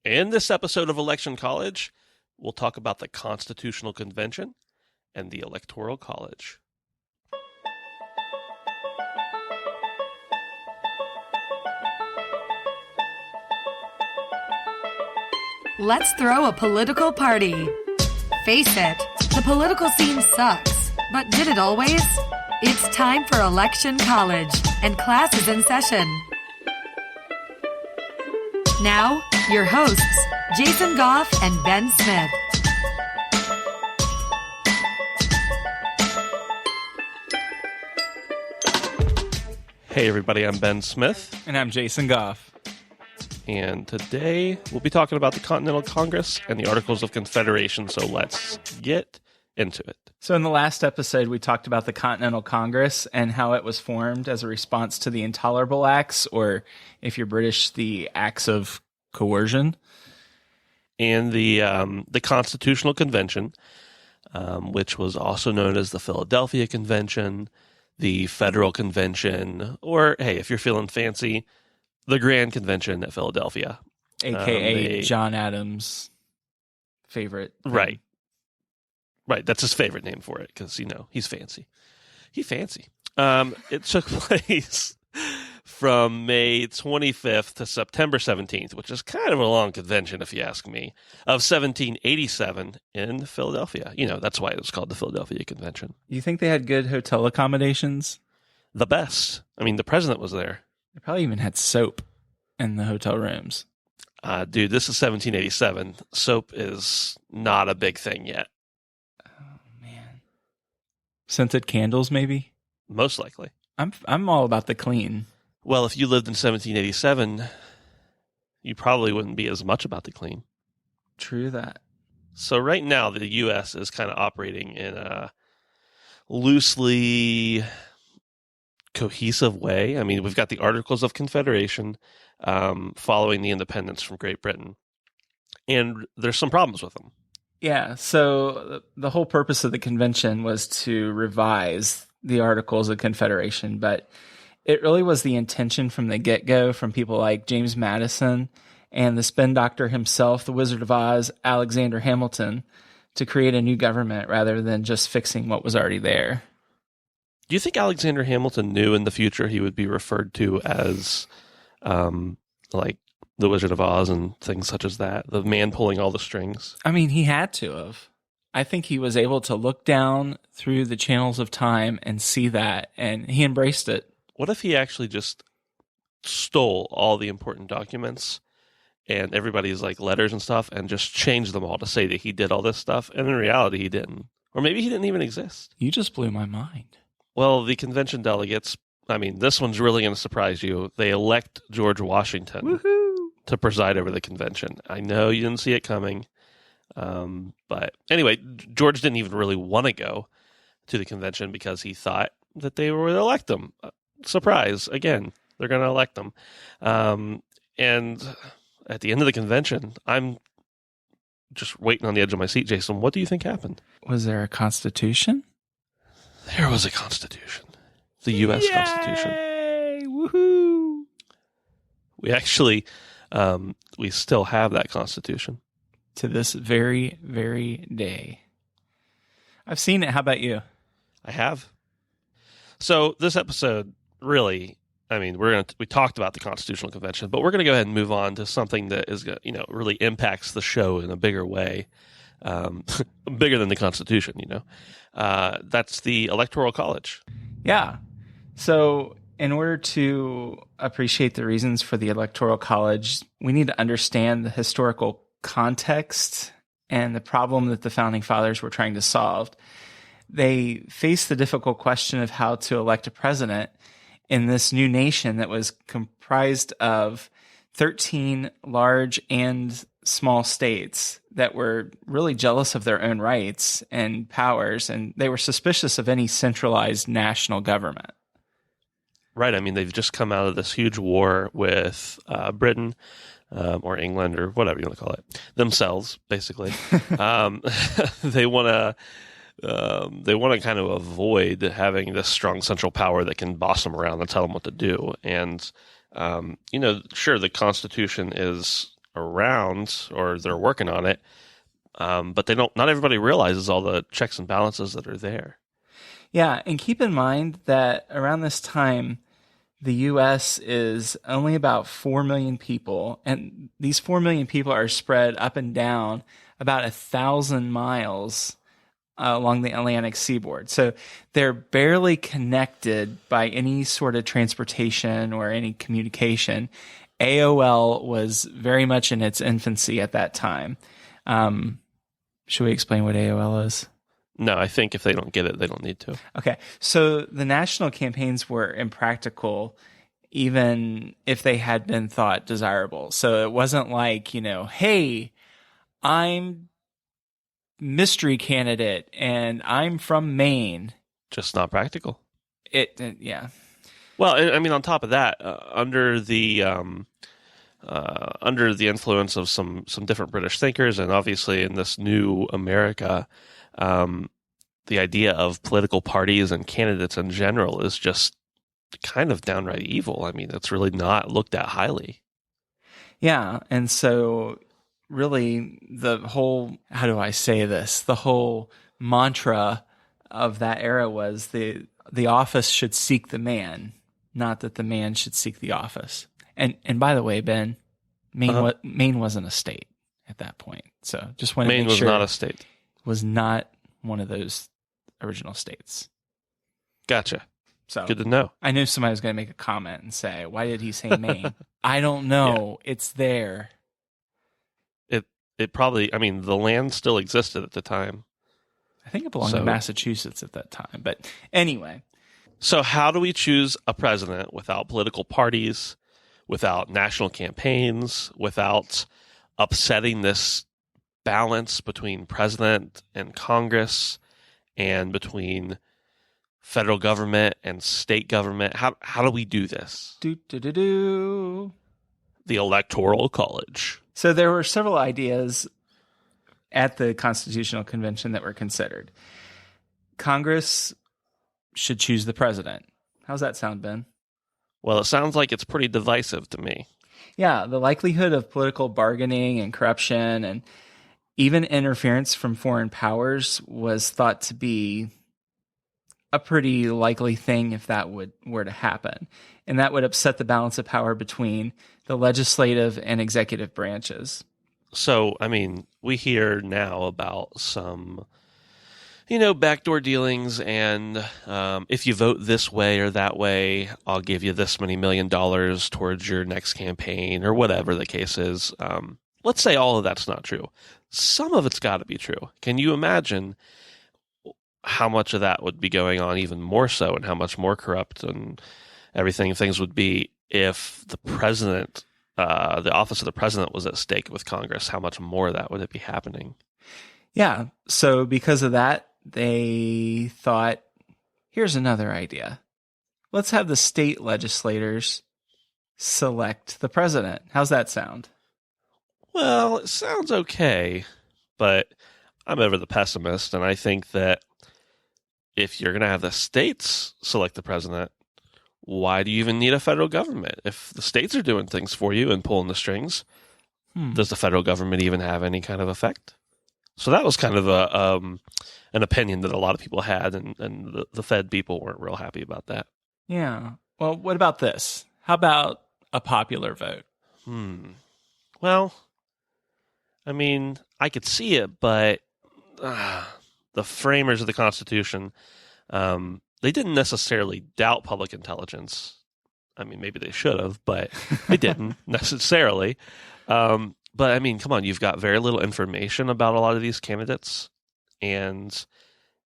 In this episode of Election College, we'll talk about the Constitutional Convention and the Electoral College. Let's throw a political party. Face it, the political scene sucks, but did it always? It's time for Election College, and class is in session. Now, your hosts, Jason Goff and Ben Smith. Hey everybody, I'm Ben Smith. And I'm Jason Goff. And today we'll be talking about the Continental Congress and the Articles of Confederation, so let's get into it. So in the last episode, we talked about the Continental Congress and how it was formed as a response to the Intolerable Acts, or if you're British, the Acts of Coercion. And the Constitutional Convention, which was also known as the Philadelphia Convention, the Federal Convention, or, hey, if you're feeling fancy, the Grand Convention at Philadelphia. A.K.A. John Adams' favorite thing. Right. Right, that's his favorite name for it, because, he's fancy. He's fancy. It took place from May 25th to September 17th, which is kind of a long convention, if you ask me, of 1787 in Philadelphia. That's why it was called the Philadelphia Convention. You think they had good hotel accommodations? The best. The president was there. They probably even had soap in the hotel rooms. Dude, this is 1787. Soap is not a big thing yet. Scented candles, maybe? Most likely. I'm all about the clean. Well, if you lived in 1787, you probably wouldn't be as much about the clean. True that. So right now, the U.S. is kind of operating in a loosely cohesive way. We've got the Articles of Confederation following the independence from Great Britain. And there's some problems with them. Yeah, so the whole purpose of the convention was to revise the Articles of Confederation, but it really was the intention from the get-go from people like James Madison and the spin doctor himself, the Wizard of Oz, Alexander Hamilton, to create a new government rather than just fixing what was already there. Do you think Alexander Hamilton knew in the future he would be referred to as like the Wizard of Oz and things such as that? The man pulling all the strings. He had to have. I think he was able to look down through the channels of time and see that, and he embraced it. What if he actually just stole all the important documents and everybody's letters and stuff and just changed them all to say that he did all this stuff, and in reality he didn't? Or maybe he didn't even exist. You just blew my mind. Well, the convention delegates, this one's really going to surprise you. They elect George Washington. Woohoo! To preside over the convention. I know you didn't see it coming. But anyway, George didn't even really want to go to the convention because he thought that they would elect him. Surprise. Again, they're going to elect him. And at the end of the convention, I'm just waiting on the edge of my seat. Jason, what do you think happened? Was there a constitution? There was a constitution. The U.S. Yay! Constitution. Woohoo! We actually... we still have that Constitution. To this very, very day. I've seen it. How about you? I have. So this episode, really, we talked about the Constitutional Convention, but we're going to go ahead and move on to something that is, really impacts the show in a bigger way, bigger than the Constitution. That's the Electoral College. Yeah. So in order to appreciate the reasons for the Electoral College, we need to understand the historical context and the problem that the Founding Fathers were trying to solve. They faced the difficult question of how to elect a president in this new nation that was comprised of 13 large and small states that were really jealous of their own rights and powers, and they were suspicious of any centralized national government. Right. They've just come out of this huge war with Britain or England or whatever you want to call it, themselves, basically. They want to kind of avoid having this strong central power that can boss them around and tell them what to do. And, sure, the Constitution is around, or they're working on it. But they don't. Not everybody realizes all the checks and balances that are there. Yeah, and keep in mind that around this time, the U.S. is only about 4 million people, and these 4 million people are spread up and down about 1,000 miles along the Atlantic seaboard. So they're barely connected by any sort of transportation or any communication. AOL was very much in its infancy at that time. Should we explain what AOL is? No, I think if they don't get it, they don't need to. Okay. So the national campaigns were impractical, even if they had been thought desirable. So it wasn't like, hey, I'm mystery candidate and I'm from Maine. Just not practical. Yeah. Well, I mean, on top of that, under the influence of some different British thinkers, and obviously in this new America, the idea of political parties and candidates in general is just kind of downright evil. I mean, it's really not looked at highly. Yeah, and so really the whole, how do I say this? The whole mantra of that era was the office should seek the man, not that the man should seek the office. And by the way, Ben, Maine wasn't a state at that point. So just want to Maine make sure was not a state. Was not one of those original states. Gotcha. So good to know. I knew somebody was going to make a comment and say, "Why did he say Maine?" I don't know. Yeah. It's there. It probably. I mean, the land still existed at the time. I think it belonged to Massachusetts at that time. But anyway. So how do we choose a president without political parties, without national campaigns, without upsetting this balance between president and Congress and between federal government and state government? How do we do this? The Electoral College. So there were several ideas at the Constitutional Convention that were considered. Congress should choose the president. How's that sound, Ben? Well, it sounds like it's pretty divisive to me. Yeah, the likelihood of political bargaining and corruption and even interference from foreign powers was thought to be a pretty likely thing if that were to happen. And that would upset the balance of power between the legislative and executive branches. So, I mean, we hear now about some, backdoor dealings, and if you vote this way or that way, I'll give you this many $1 million towards your next campaign, or whatever the case is. Let's say all of that's not true. Some of it's got to be true. Can you imagine how much of that would be going on, even more so, and how much more corrupt and things would be if the president, the office of the president was at stake with Congress? How much more of that would it be happening? Yeah. So because of that, they thought, here's another idea. Let's have the state legislators select the president. How's that sound? Well, it sounds okay, but I'm ever the pessimist, and I think that if you're going to have the states select the president, why do you even need a federal government? If the states are doing things for you and pulling the strings, does the federal government even have any kind of effect? So that was kind of an opinion that a lot of people had, and the Fed people weren't real happy about that. Yeah. Well, what about this? How about a popular vote? Well, I mean, I could see it, but the framers of the Constitution, they didn't necessarily doubt public intelligence. I mean, maybe they should have, but they didn't necessarily. But I mean, come on, you've got very little information about a lot of these candidates. And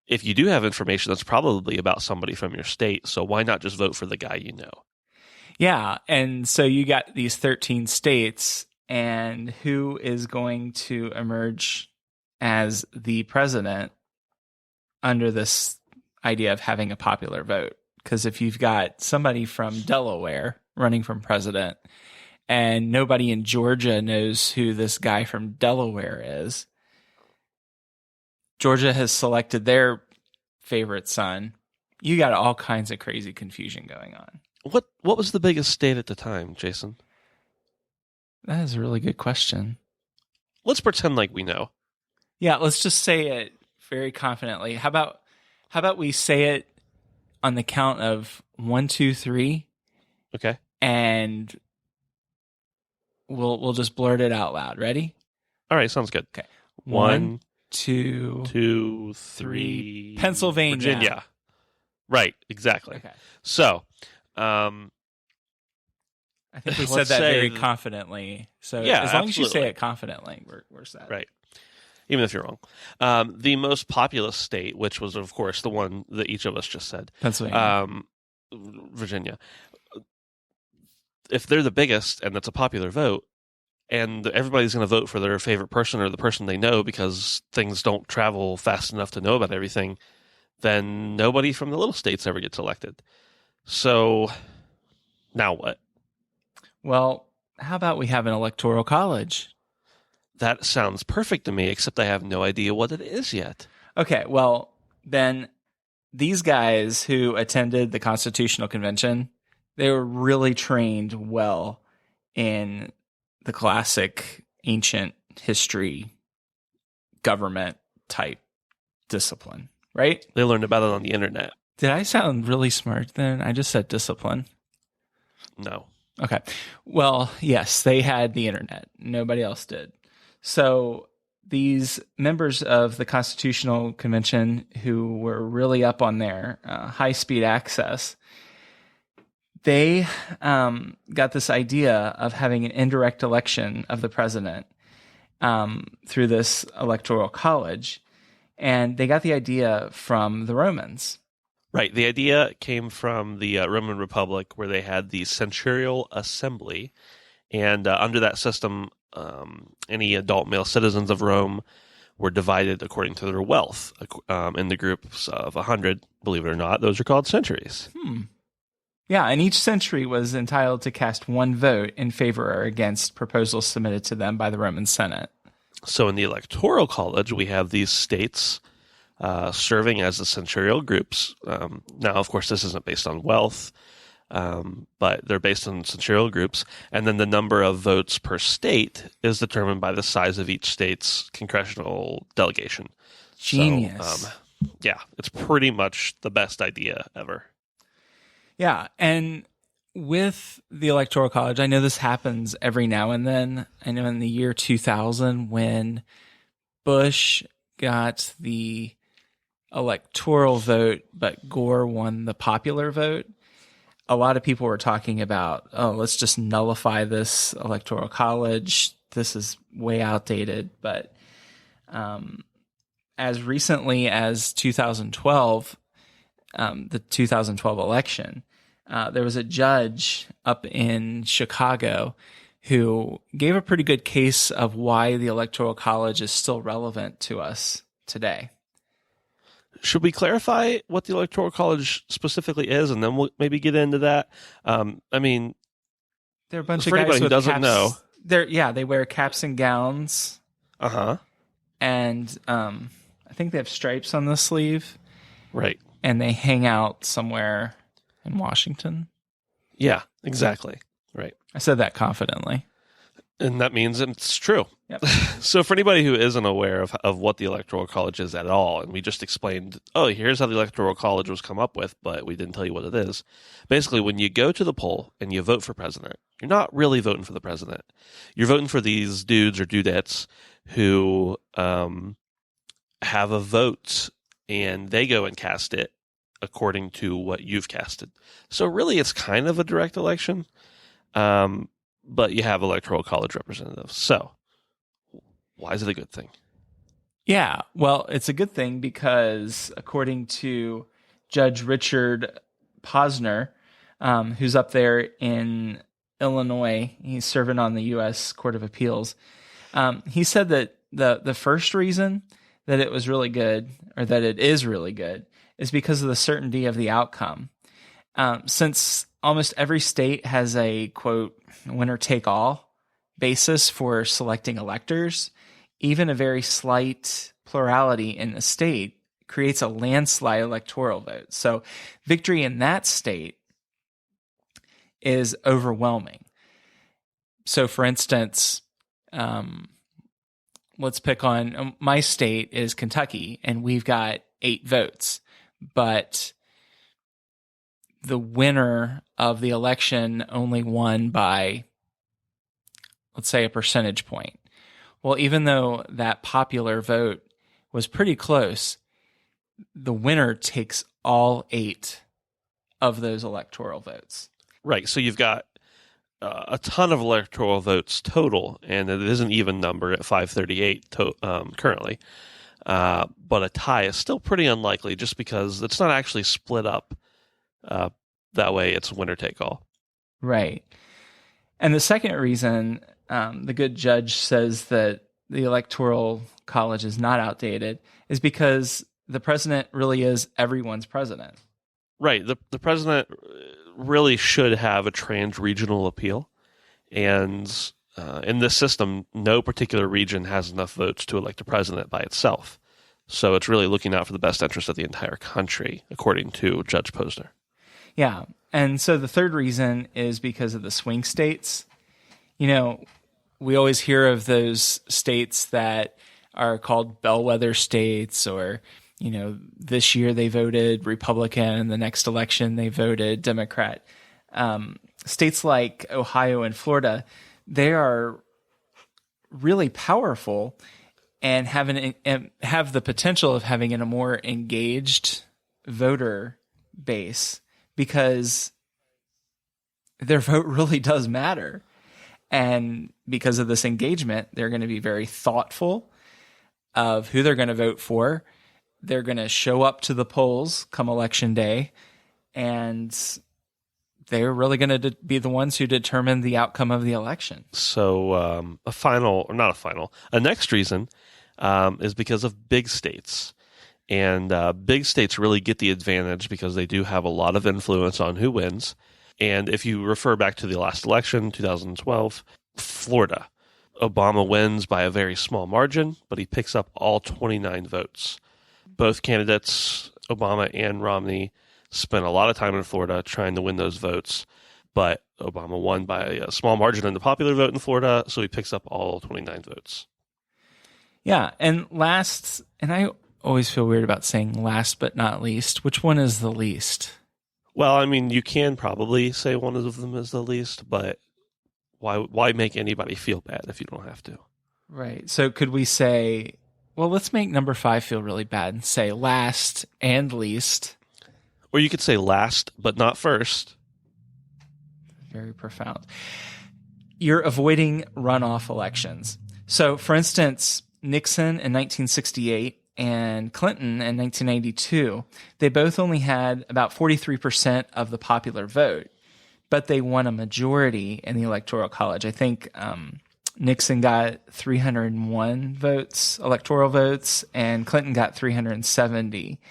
if you do have information, that's probably about somebody from your state. So why not just vote for the guy you know? Yeah. And so you got these 13 states, and who is going to emerge as the president under this idea of having a popular vote? Because if you've got somebody from Delaware running for president, and nobody in Georgia knows who this guy from Delaware is, Georgia has selected their favorite son. You got all kinds of crazy confusion going on. What was the biggest state at the time, Jason? That is a really good question. Let's pretend like we know. Yeah, let's just say it very confidently. How about we say it on the count of 1, 2, 3, Okay. and we'll just blurt it out loud. Ready? All right, sounds good. Okay. 1, 2, 2, 3. Pennsylvania. Virginia. Right, exactly. Okay. So, I think we said Let's that say very that- confidently. So Yeah, as long as you say absolutely. it confidently, we're set. right. Even if you're wrong. The most populous state, which was, of course, the one that each of us just said, Pennsylvania. Virginia. If they're the biggest and that's a popular vote, and everybody's going to vote for their favorite person or the person they know because things don't travel fast enough to know about everything, then nobody from the little states ever gets elected. So now what? Well, how about we have an electoral college? That sounds perfect to me, except I have no idea what it is yet. Okay, well, then these guys who attended the Constitutional Convention, they were really trained well in the classic ancient history government type discipline, right? They learned about it on the internet. Did I sound really smart then? I just said discipline. No. Okay. Well, yes, they had the internet. Nobody else did. So these members of the Constitutional Convention who were really up on their high-speed access, they got this idea of having an indirect election of the president through this electoral college. And they got the idea from the Romans. Right. The idea came from the Roman Republic, where they had the centurial assembly. And under that system, any adult male citizens of Rome were divided according to their wealth in the groups of 100. Believe it or not, those are called centuries. Yeah, and each century was entitled to cast one vote in favor or against proposals submitted to them by the Roman Senate. So in the Electoral College, we have these states serving as the centurial groups. Now, of course, this isn't based on wealth, but they're based on centurial groups. And then the number of votes per state is determined by the size of each state's congressional delegation. Genius. So, yeah, it's pretty much the best idea ever. Yeah, and with the Electoral College, I know this happens every now and then. I know in the year 2000, when Bush got the electoral vote, but Gore won the popular vote, a lot of people were talking about, oh, let's just nullify this Electoral College. This is way outdated. But as recently as 2012, the 2012 election, there was a judge up in Chicago who gave a pretty good case of why the Electoral College is still relevant to us today. Should we clarify what the Electoral College specifically is, and then we'll maybe get into that? I mean, They're a bunch for of guys anybody who with doesn't caps. know, They wear caps and gowns, and I think they have stripes on the sleeve, right? and they hang out somewhere in Washington. Yeah, exactly. Right. I said that confidently. And that means it's true. Yep. So for anybody who isn't aware of what the Electoral College is at all, and we just explained, oh, here's how the Electoral College was come up with, but we didn't tell you what it is. Basically, when you go to the poll and you vote for president, you're not really voting for the president. You're voting for these dudes or dudettes who have a vote, and they go and cast it according to what you've casted. So really, it's kind of a direct election. But you have Electoral College representatives. So why is it a good thing? Yeah, well, it's a good thing because according to Judge Richard Posner, who's up there in Illinois, he's serving on the U.S. Court of Appeals. He said that the first reason that it was really good, or that it is really good, is because of the certainty of the outcome. Since almost every state has a, quote, winner-take-all basis for selecting electors, even a very slight plurality in the state creates a landslide electoral vote. So victory in that state is overwhelming. So, for instance, let's pick on my state is Kentucky, and we've got 8 votes, but the winner of the election only won by, let's say, a percentage point. Well, even though that popular vote was pretty close, the winner takes all 8 of those electoral votes. Right. So you've got a ton of electoral votes total, and it is an even number at 538 currently. But a tie is still pretty unlikely just because it's not actually split up that way. It's winner take all. Right. And the second reason the good judge says that the Electoral College is not outdated is because the president really is everyone's president. Right. The president really should have a trans-regional appeal. And in this system, no particular region has enough votes to elect a president by itself. So it's really looking out for the best interest of the entire country, according to Judge Posner. Yeah. And so the third reason is because of the swing states. You know, we always hear of those states that are called bellwether states, or, you know, this year they voted Republican, the next election they voted Democrat. States like Ohio and Florida, they are really powerful and have the potential of having a more engaged voter base because their vote really does matter. And because of this engagement, they're going to be very thoughtful of who they're going to vote for. They're going to show up to the polls come election day, and they're really going to be the ones who determine the outcome of the election. So a next reason is because of big states. And big states really get the advantage because they do have a lot of influence on who wins. And if you refer back to the last election, 2012, Florida, Obama wins by a very small margin, but he picks up all 29 votes. Both candidates, Obama and Romney, spent a lot of time in Florida trying to win those votes, but Obama won by a small margin in the popular vote in Florida, so he picks up all 29 votes. Yeah, and last, and I always feel weird about saying last but not least. Which one is the least? Well, I mean, you can probably say one of them is the least, but why make anybody feel bad if you don't have to? Right. So could we say, well, let's make number 5 feel really bad and say last and least. Or you could say last but not first. Very profound. You're avoiding runoff elections. So, for instance, Nixon in 1968 and Clinton in 1992, they both only had about 43% of the popular vote, but they won a majority in the Electoral College. I think Nixon got 301 votes, electoral votes, and Clinton got 370.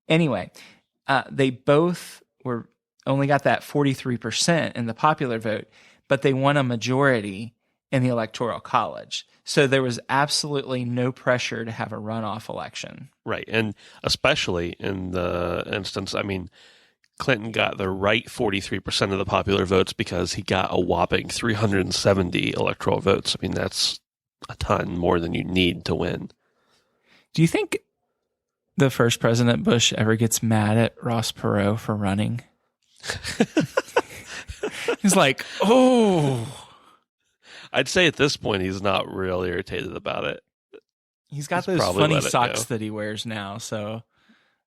Anyway, they both only got that 43% in the popular vote, but they won a majority in the Electoral College. So there was absolutely no pressure to have a runoff election. Right. And especially in the instance, I mean, Clinton got the right 43% of the popular votes because he got a whopping 370 electoral votes. I mean, that's a ton more than you need to win. Do you think the first President Bush ever gets mad at Ross Perot for running? He's like, oh... I'd say at this point he's not real irritated about it. He's got those funny socks that he wears now. So,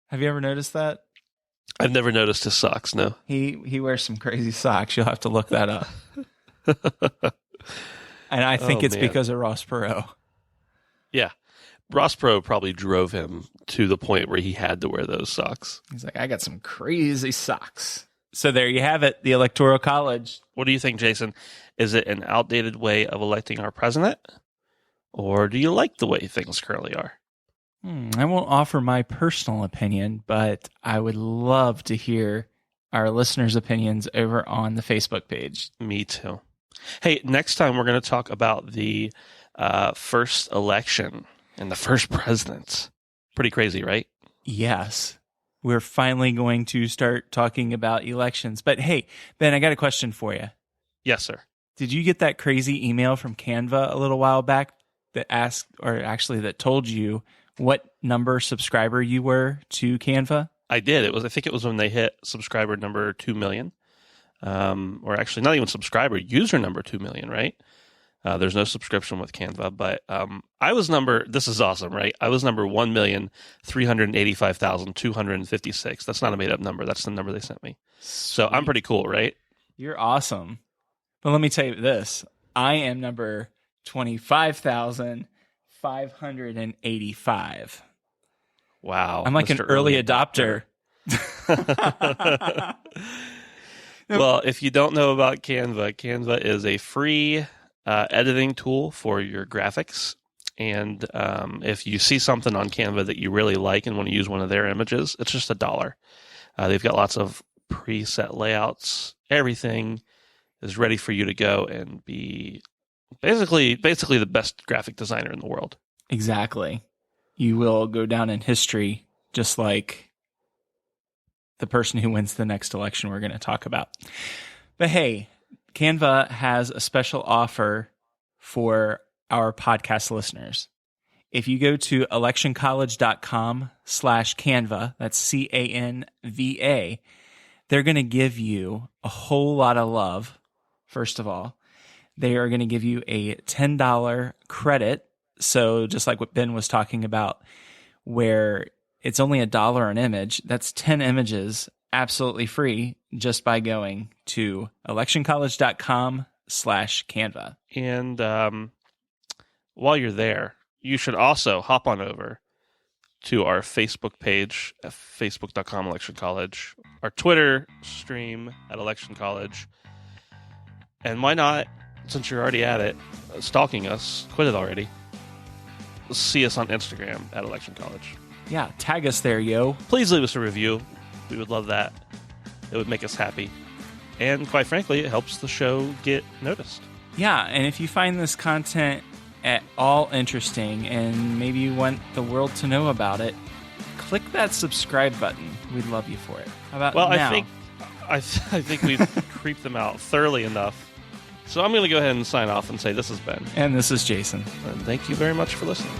have you ever noticed that? I've never noticed his socks. No, he wears some crazy socks. You'll have to look that up. And I think it's because of Ross Perot. Yeah, Ross Perot probably drove him to the point where he had to wear those socks. He's like, I got some crazy socks. So there you have it, the Electoral College. What do you think, Jason? Is it an outdated way of electing our president? Or do you like the way things currently are? I won't offer my personal opinion, but I would love to hear our listeners' opinions over on the Facebook page. Me too. Hey, next time we're going to talk about the first election and the first president. Pretty crazy, right? Yes. We're finally going to start talking about elections. But hey, Ben, I got a question for you. Yes, sir. Did you get that crazy email from Canva a little while back that asked, or actually that told you what number subscriber you were to Canva? I did. I think it was when they hit subscriber number 2 million. Or actually not even subscriber, user number 2 million, right? There's no subscription with Canva, but this is awesome, right? I was number 1,385,256. That's not a made up number. That's the number they sent me. So I'm pretty cool, right? You're awesome. But let me tell you this. I am number 25,585. Wow. I'm like Mr. an early adopter. Well, if you don't know about Canva, Canva is a free editing tool for your graphics. And if you see something on Canva that you really like and want to use one of their images, it's just $1. They've got lots of preset layouts. Everything is ready for you to go and be basically the best graphic designer in the world. Exactly. You will go down in history just like the person who wins the next election we're going to talk about. But hey, Canva has a special offer for our podcast listeners. If you go to electioncollege.com/Canva, that's CANVA, they're going to give you a whole lot of love. First of all, they are going to give you a $10 credit. So just like what Ben was talking about, where it's only $1 an image, that's 10 images absolutely free just by going to electioncollege.com/Canva. And while you're there, you should also hop on over to our Facebook page at facebook.com/Election College, our Twitter stream at Election College. And why not, since you're already at it, stalking us, quit it already. See us on Instagram at Election College. Yeah, tag us there, yo. Please leave us a review. We would love that. It would make us happy. And quite frankly, it helps the show get noticed. Yeah, and if you find this content at all interesting and maybe you want the world to know about it, click that subscribe button. We'd love you for it. How about now? I think we've creeped them out thoroughly enough. So I'm going to go ahead and sign off and say this has been. And this is Jason. And thank you very much for listening.